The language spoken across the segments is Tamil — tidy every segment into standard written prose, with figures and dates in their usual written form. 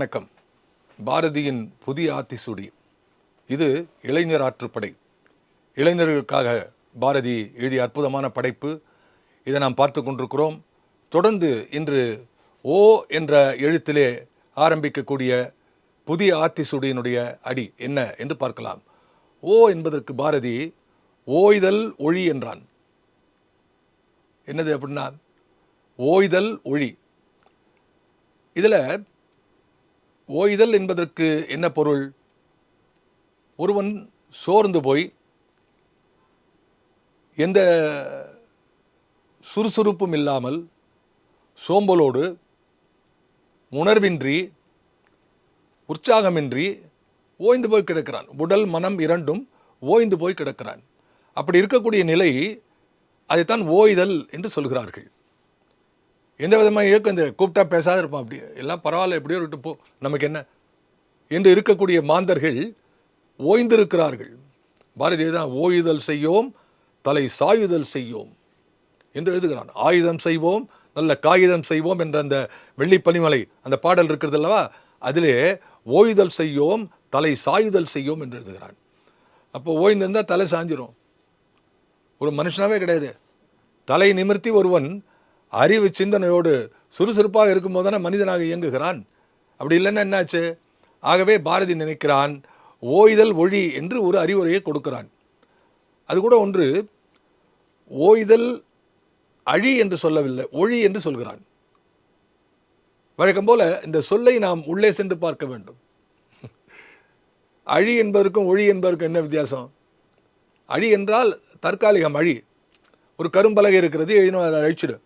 வணக்கம். பாரதியின் புதிய ஆத்திசூடி. இது இளைஞர் ஆற்றுப்படை. இளைஞர்களுக்காக பாரதி எழுதிய அற்புதமான படைப்பு. இதை நாம் பார்த்து கொண்டிருக்கிறோம். தொடர்ந்து இன்று ஓ என்ற எழுத்திலே ஆரம்பிக்கக்கூடிய புதிய ஆத்திசூடியினுடைய அடி என்ன என்று பார்க்கலாம். ஓ என்பதற்கு பாரதி ஓய்தல் ஒழி என்றான். என்னது அப்படின்னா ஓய்தல் ஒழி. இதில் ஓய்தல் என்பதற்கு என்ன பொருள்? ஒருவன் சோர்ந்து போய் எந்த சுறுசுறுப்பும் இல்லாமல் சோம்பலோடு உணர்வின்றி உற்சாகமின்றி ஓய்ந்து போய் கிடக்கிறான். உடல் மனம் இரண்டும் ஓய்ந்து போய் கிடக்கிறான். அப்படி இருக்கக்கூடிய நிலை, அதைத்தான் ஓய்தல் என்று சொல்கிறார்கள். எந்த விதமாக இயக்கம் இந்த கூப்பிட்டா பேசாத இருப்பான், அப்படி எல்லாம் பரவாயில்ல, எப்படியோ விட்டு போ, நமக்கு என்ன என்று இருக்கக்கூடிய மாந்தர்கள் ஓய்ந்திருக்கிறார்கள். பாரதி தான் ஓயுதல் செய்யோம் தலை சாயுதல் செய்யோம் என்று எழுதுகிறான். ஆயுதம் செய்வோம் நல்ல காகிதம் செய்வோம் என்ற அந்த வெள்ளி பனிமலை அந்த பாடல் இருக்கிறது அல்லவா, அதிலே ஓயுதல் செய்யோம் தலை சாயுதல் செய்யோம் என்று எழுதுகிறான். அப்போ ஓய்ந்திருந்தால் தலை சாஞ்சிரும். ஒரு மனுஷனாவே கிடையாது. தலை நிமிர்த்தி ஒருவன் அறிவு சிந்தனையோடு சுறுசுறுப்பாக இருக்கும்போது தானே மனிதனாக இயங்குகிறான். அப்படி இல்லைன்னா என்னாச்சு? ஆகவே பாரதி நினைக்கிறான் ஓய்தல் ஒழி என்று ஒரு அறிவுரையை கொடுக்கிறான். அது கூட ஒன்று, ஓய்தல் அழி என்று சொல்லவில்லை, ஒழி என்று சொல்கிறான். வழக்கம் போல இந்த சொல்லை நாம் உள்ளே சென்று பார்க்க வேண்டும். அழி என்பதற்கும் ஒழி என்பதற்கும் என்ன வித்தியாசம்? அழி என்றால் தற்காலிகம். அழி, ஒரு கரும்பலகை இருக்கிறது, எழுதினோம் அதை அழிச்சிடு,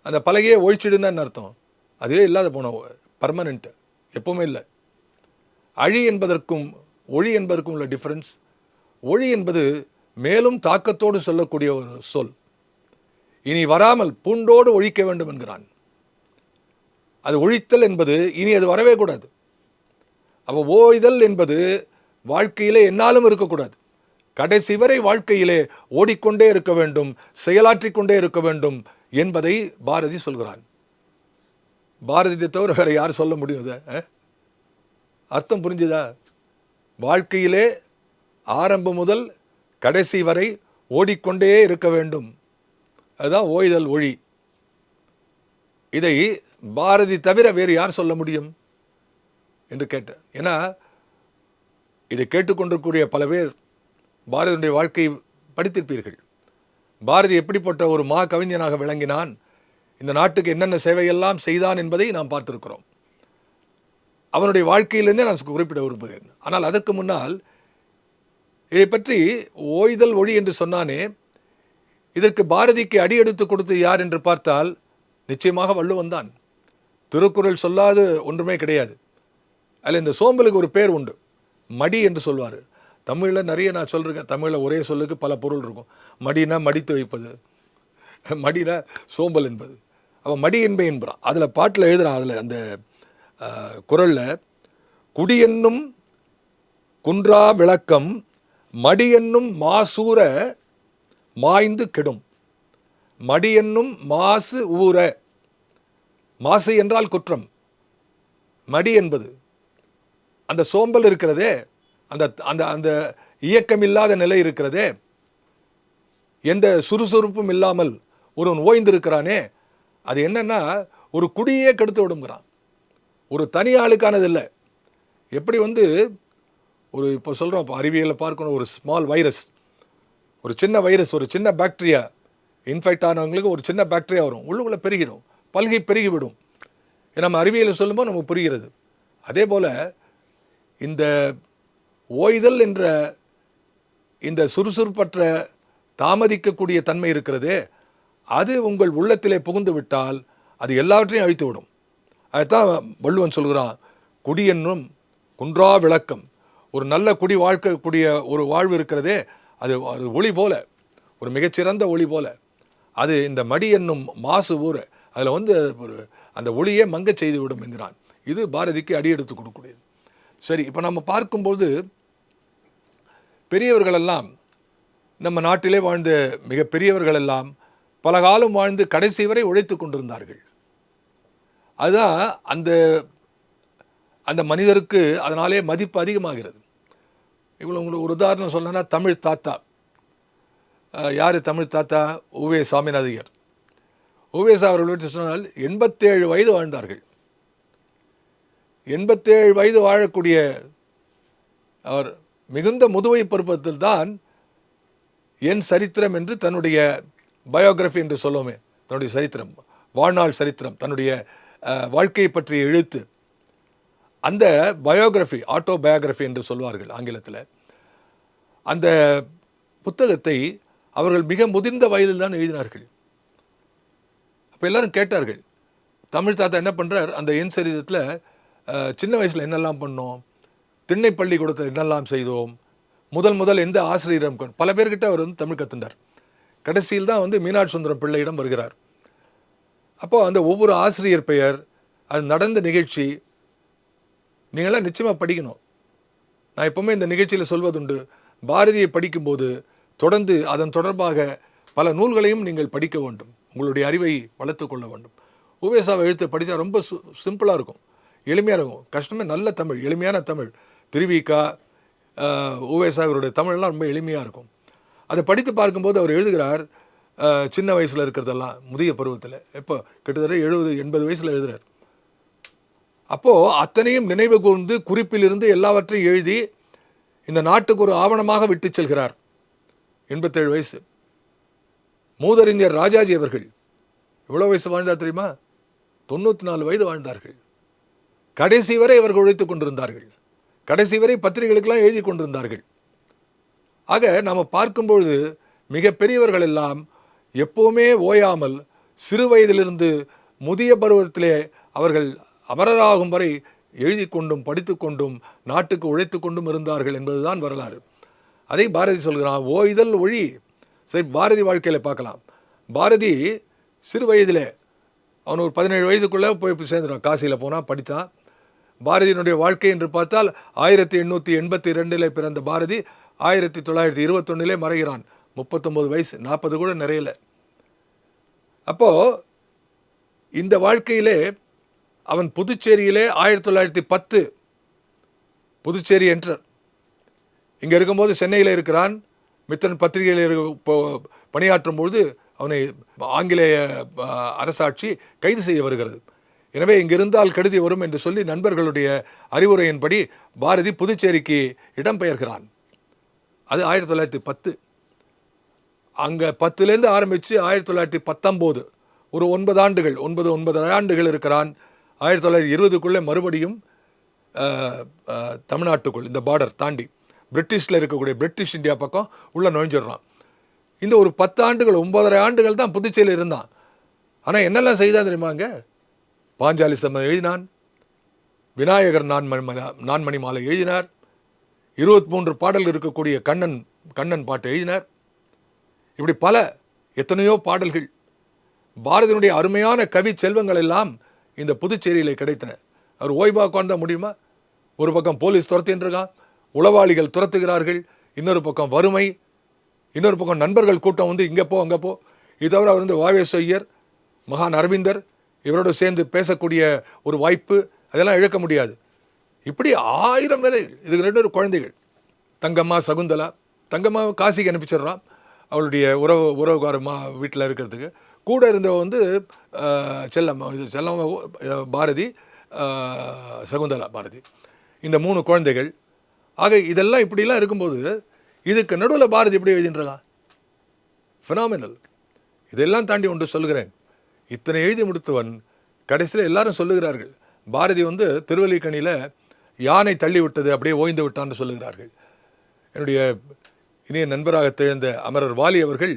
அந்த பலகையை ஒழிச்சிடுன்னு அர்த்தம். அதுவே இல்லாத போன பர்மனெண்ட், எப்பவுமே இல்லை. அழி என்பதற்கும் ஒளி என்பதற்கும் உள்ள டிஃப்ரென்ஸ். ஒளி என்பது மேலும் தாக்கத்தோடு சொல்லக்கூடிய ஒரு சொல். இனி வராமல் பூண்டோடு ஒழிக்க வேண்டும் என்கிறான். அது ஒழித்தல் என்பது இனி அது வரவே கூடாது. அப்போ ஓய்தல் என்பது வாழ்க்கையிலே என்னாலும் இருக்கக்கூடாது. கடைசி வரை வாழ்க்கையிலே ஓடிக்கொண்டே இருக்க வேண்டும், செயலாற்றிக் கொண்டே இருக்க வேண்டும் என்பதை பாரதி சொல்கிறான். பாரதியை தவிர வேற யார் சொல்ல முடியும்? இதை அர்த்தம் புரிஞ்சுதா? வாழ்க்கையிலே ஆரம்பம் முதல் கடைசி வரை ஓடிக்கொண்டே இருக்க வேண்டும். அதுதான் ஓய்தல் ஒழி. இதை பாரதி தவிர வேறு யார் சொல்ல முடியும் என்று கேட்டேன். ஏன்னா இதை கேட்டுக்கொண்டிருக்கூடிய பல பேர் பாரதியுடைய வாழ்க்கையை படித்திருப்பீர்கள். பாரதி எப்படிப்பட்ட ஒரு மா கவிஞனாக விளங்கினான், இந்த நாட்டுக்கு என்னென்ன சேவையெல்லாம் செய்தான் என்பதை நாம் பார்த்திருக்கிறோம். அவனுடைய வாழ்க்கையிலிருந்தே நான் குறிப்பிட விரும்புகிறேன். ஆனால் அதற்கு முன்னால் இதை பற்றி ஓய்தல் ஒழி என்று சொன்னானே, இதற்கு பாரதிக்கு அடியெடுத்து கொடுத்து யார் என்று பார்த்தால் நிச்சயமாக வள்ளுவன் தான். திருக்குறள் சொல்லாது ஒன்றுமே கிடையாது. அதில் இந்த சோம்பலுக்கு ஒரு பேர் உண்டு, மடி என்று சொல்வார். தமிழில் நிறைய நான் சொல்லியிருக்கேன். தமிழில் ஒரே சொல்லுக்கு பல பொருள் இருக்கும். மடினா மடித்து வைப்பது, மடினா சோம்பல் என்பது. அவன் மடி என்பே என்பான். அதில் பாட்டில் எழுதுகிறான். அதில் அந்த குறளில் குடி என்னும் குன்றா விளக்கம் மடி என்னும் மாசூர மாய்ந்து கெடும். மடி என்னும் மாசு ஊற. மாசு என்றால் குற்றம். மடி என்பது அந்த சோம்பல் இருக்கிறதே, அந்த அந்த அந்த இயக்கமில்லாத நிலை இருக்கிறதே, எந்த சுறுசுறுப்பும் இல்லாமல் ஒருவன் ஓய்ந்திருக்கிறானே, அது என்னன்னா ஒரு குடியே கெடுத்து விடுங்கிறான். ஒரு தனி ஆளுக்கானது இல்லை. எப்படி ஒரு இப்போ சொல்கிறோம், இப்போ அறிவியலில் பார்க்கணும், ஒரு ஸ்மால் வைரஸ், ஒரு சின்ன வைரஸ், ஒரு சின்ன பாக்டீரியா இன்ஃபெக்ட் ஆனவங்களுக்கு ஒரு சின்ன பாக்டீரியா வரும், உள்ளுக்குள்ளே பெருகிடும், பல்கி பெருகிவிடும். நம்ம அறிவியலில் சொல்லும்போது நமக்கு புரிகிறது. அதே போல் இந்த ஓய்தல் என்ற இந்த சுறுசுறுப்பற்ற தாமதிக்கக்கூடிய தன்மை இருக்கிறதே, அது உங்கள் உள்ளத்திலே புகுந்து விட்டால் அது எல்லாவற்றையும் அழித்து விடும். அதுதான் வள்ளுவன் சொல்கிறான், குடி என்னும் குன்றா விளக்கம். ஒரு நல்ல குடி வாழ்க்கக்கூடிய ஒரு வாழ்வு இருக்கிறதே, அது ஒளி போல, ஒரு மிகச்சிறந்த ஒளி போல. அது இந்த மடி என்னும் மாசு ஊற, அதில் ஒரு அந்த ஒளியே மங்க செய்து விடும் என்கிறான். இது பாரதிக்கு அடியெடுத்து கொடுக்கக்கூடியது. சரி, இப்போ நம்ம பார்க்கும்போது பெரியவர்களெல்லாம், நம்ம நாட்டிலே வாழ்ந்த மிக பெரியவர்களெல்லாம் பல காலம் வாழ்ந்து கடைசி வரை உழைத்து கொண்டிருந்தார்கள். அதுதான் அந்த அந்த மனிதருக்கு அதனாலே மதிப்பு அதிகமாகிறது. இவ்வளோ உங்களுக்கு ஒரு உதாரணம் சொல்லணும்னா, தமிழ் தாத்தா யார்? தமிழ் தாத்தா உவே சாமிநாதையர். உவேசா அவர்கள் பற்றி சொன்னால் 87 வயது வாழ்ந்தார்கள். 87 வயது வாழக்கூடிய அவர் மிகுந்த முதுமை பருவத்தில் தான் என் சரித்திரம் என்று தன்னுடைய பயோகிராஃபி என்று சொல்லுவோமே, தன்னுடைய சரித்திரம், வாழ்நாள் சரித்திரம், தன்னுடைய வாழ்க்கையை பற்றிய எழுத்து, அந்த பயோகிராஃபி, ஆட்டோபயோகிராஃபி என்று சொல்வார்கள் ஆங்கிலத்தில், அந்த புத்தகத்தை அவர்கள் மிக முதிர்ந்த வயதில் தான் எழுதினார்கள். அப்போ எல்லாரும் கேட்டார்கள், தமிழ் தாத்தா என்ன பண்ணுறார்? அந்த என் சரித்திரத்தில் சின்ன வயசில் என்னெல்லாம் பண்ணோம், திண்ணை பள்ளிக்கூடத்தில் என்னெல்லாம் செய்தோம், முதல் எந்த ஆசிரியரும், பல பேர்கிட்ட அவர் வந்து தமிழ் கற்றுண்டார். கடைசியில் தான் வந்து மீனாட்சி சுந்தரம் பிள்ளையிடம் வருகிறார். அப்போது அந்த ஒவ்வொரு ஆசிரியர் பெயர், அது நடந்த நிகழ்ச்சி, நீங்களாம் நிச்சயமாக படிக்கணும். நான் எப்போவுமே இந்த நிகழ்ச்சியில் சொல்வதுண்டு, பாரதியை படிக்கும்போது தொடர்ந்து அதன் தொடர்பாக பல நூல்களையும் நீங்கள் படிக்க வேண்டும், உங்களுடைய அறிவை வளர்த்து கொள்ள வேண்டும். உவேசாவை எழுத்து படித்தா ரொம்ப சிம்பிளாக இருக்கும், எளிமையாக இருக்கும். கஷ்டமே நல்ல தமிழ், எளிமையான தமிழ். திருவிக்கா, உவேசா இவருடைய தமிழ்லாம் ரொம்ப எளிமையாக இருக்கும். அதை படித்து பார்க்கும்போது அவர் எழுதுகிறார், சின்ன வயசில் இருக்கிறதெல்லாம் முதிய பருவத்தில், எப்போ கிட்டத்தட்ட 70-80 வயசில் எழுதுகிறார். அப்போது அத்தனையும் நினைவு கூர்ந்து குறிப்பிலிருந்து எல்லாவற்றையும் எழுதி இந்த நாட்டுக்கு ஒரு ஆவணமாக விட்டு செல்கிறார். 87 வயசு. மூதறிஞர் ராஜாஜி அவர்கள் எவ்வளோ வயசு வாழ்ந்தார் தெரியுமா? 94 வயது வாழ்ந்தார்கள். கடைசி வரை அவர்கள் உழைத்து கொண்டிருந்தார்கள். கடைசி வரை பத்திரிகைகளுக்கெல்லாம் எழுதி கொண்டிருந்தார்கள். ஆக நாம் பார்க்கும்பொழுது மிகப்பெரியவர்கள் எல்லாம் எப்போவுமே ஓயாமல் சிறு வயதிலிருந்து முதிய பருவத்திலே அவர்கள் அமரராகும் வரை எழுதி கொண்டும் படித்து கொண்டும் நாட்டுக்கு உழைத்து கொண்டும் இருந்தார்கள் என்பதுதான் வரலாறு. அதை பாரதி சொல்கிறான், ஓய்தல் ஒழி. சரி, பாரதி வாழ்க்கையில் பார்க்கலாம். பாரதி சிறு வயதிலே, அவன் ஒரு 17 வயதுக்குள்ளே போய் சேர்ந்துட்டான். காசியில் போனால் படித்தான். பாரதியினுடைய வாழ்க்கை என்று பார்த்தால் 1882 பிறந்த பாரதி 1921 மறைகிறான். 39 வயசு, 40 கூட நிறையல. அப்போது இந்த வாழ்க்கையிலே அவன் புதுச்சேரியிலே 1910 புதுச்சேரி என்டர். இங்கே இருக்கும்போது சென்னையில் இருக்கிறான். மித்திரன் பத்திரிகையில் பணியாற்றும் பொழுது அவனை ஆங்கிலேய அரசாட்சி கைது செய்ய வருகிறது. எனவே இங்கிருந்தால் கெடுதி வரும் என்று சொல்லி நண்பர்களுடைய அறிவுரையின்படி பாரதி புதுச்சேரிக்கு இடம்பெயர்கிறான். அது 1910. அங்கே 10லேருந்து ஆரம்பித்து 1919 ஒரு 9 ஆண்டுகள், 9 ஆண்டுகள் இருக்கிறான். 1920க்குள்ளே மறுபடியும் தமிழ்நாட்டுக்குள் இந்த பார்டர் தாண்டி பிரிட்டிஷில் இருக்கக்கூடிய பிரிட்டிஷ் இந்தியா பக்கம் உள்ளே நுழைஞ்சிடுறான். இந்த ஒரு 10 ஆண்டுகள், 9.5 ஆண்டுகள் தான் புதுச்சேரியில் இருந்தான். ஆனால் என்னெல்லாம் செய்தான் தெரியுமாங்க? பாஞ்சாலி சபதம் எழுதினான், விநாயகர் நான்மணி மாலை எழுதினார், 23 பாடல் இருக்கக்கூடிய கண்ணன் பாட்டு எழுதினார். இப்படி பல எத்தனையோ பாடல்கள், பாரதியினுடைய அருமையான கவி செல்வங்கள் எல்லாம் இந்த புதுச்சேரியில் கிடைத்தன. அவர் ஓய்வாக உட்கார்ந்தா முடியுமா? ஒரு பக்கம் போலீஸ் துரத்தின்றிருக்கான், உளவாளிகள் துரத்துகிறார்கள், இன்னொரு பக்கம் வறுமை, இன்னொரு பக்கம் நண்பர்கள் கூட்டம் வந்து இங்கே போ அங்கே போ. இது தவிர அவர் வந்து வாவே ஐயர், மகான் அரவிந்தர் இவரோடு சேர்ந்து பேசக்கூடிய ஒரு வாய்ப்பு, அதெல்லாம் இழக்க முடியாது. இப்படி 1000 வேலைகள். இதுக்கு 2 குழந்தைகள், தங்கம்மா சகுந்தலா. தங்கம்மா காசிக்கு அனுப்பிச்சிடுறான் அவளுடைய உறவுகாரம்மா வீட்டில் இருக்கிறதுக்கு. கூட இருந்தவ வந்து செல்லம்மா பாரதி, சகுந்தலா பாரதி, இந்த 3 குழந்தைகள். ஆக இதெல்லாம் இப்படிலாம் இருக்கும்போது இதுக்கு நடுவில் பாரதி எப்படி எழுதின்றான்? ஃபினாமினல். இதெல்லாம் தாண்டி ஒன்று சொல்லுகிறேன், இத்தனை எழுதி முடித்தவன் கடைசியில் எல்லாரும் சொல்லுகிறார்கள், பாரதி வந்து திருவல்லிக்கணியில் யானை தள்ளி விட்டது, அப்படியே ஓய்ந்து விட்டான்னு சொல்லுகிறார்கள். என்னுடைய இனிய நண்பராக திகழ்ந்த அமரர் வாலி அவர்கள்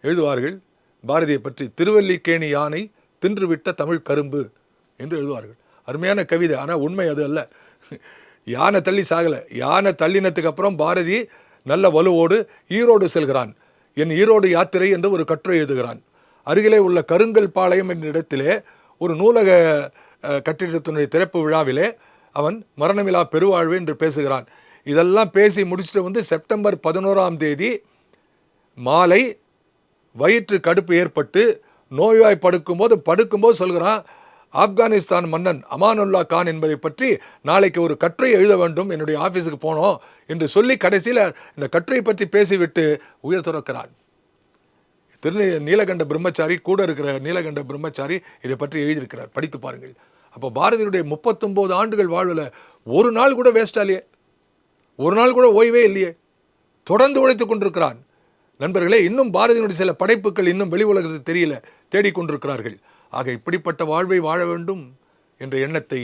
எழுதுவார்கள் பாரதியை பற்றி, திருவல்லிக்கேணி யானை தின்றுவிட்ட தமிழ் கரும்பு என்று எழுதுவார்கள். அருமையான கவிதை. ஆனால் உண்மை அது அல்ல. யானை தள்ளி சாகலை. யானை தள்ளினத்துக்கு அப்புறம் பாரதி நல்ல வலுவோடு ஈரோடு செல்கிறான். என் ஈரோடு யாத்திரை என்று ஒரு கட்டுரை எழுதுகிறான். அருகிலே உள்ள கருங்கல் பாளையம் என்ற இடத்திலே ஒரு நூலக கட்டிடத்தினுடைய திறப்பு விழாவிலே அவன் மரணமில்லா பெருவாழ்வு என்று பேசுகிறான். இதெல்லாம் பேசி முடிச்சுட்டு வந்து செப்டம்பர் 11 மாலை வயிற்று கடுப்பு ஏற்பட்டு நோய்வாய் படுக்கும்போது சொல்கிறான், ஆப்கானிஸ்தான் மன்னன் அமானுல்லா கான் என்பதை பற்றி நாளைக்கு ஒரு கட்டுரை எழுத வேண்டும், என்னுடைய ஆஃபீஸுக்கு போனோம் என்று சொல்லி கடைசியில் இந்த கட்டுரை பற்றி பேசிவிட்டு உயிர் துறக்கிறான். நீலகண்ட பிரம்மச்சாரி, கூட இருக்கிற நீலகண்ட பிரம்மச்சாரி இதை பற்றி எழுதியிருக்கிறார், படித்து பாருங்கள். அப்போ பாரதியுடைய 39 ஆண்டுகள் வாழ்வில் ஒரு நாள் கூட வேஸ்டாலேயே, ஒரு நாள் கூட ஓய்வே இல்லையே, தொடர்ந்து உழைத்து கொண்டிருக்கிறான். நண்பர்களே, இன்னும் பாரதியினுடைய சில படைப்புகள் இன்னும் வெளி உலகத்தில் தெரியல, தேடிக்கொண்டிருக்கிறார்கள். ஆக இப்படிப்பட்ட வாழ்வை வாழ வேண்டும் என்ற எண்ணத்தை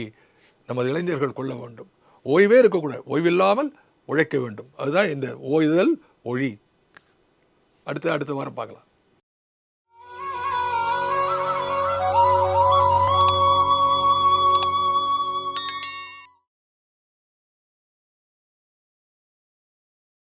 நமது இளைஞர்கள் கொள்ள வேண்டும். ஓய்வே இருக்கக்கூடாது, ஓய்வில்லாமல் உழைக்க வேண்டும். அதுதான் இந்த ஓய்தல் ஒழி. அடுத்த வாரம் பார்க்கலாம்.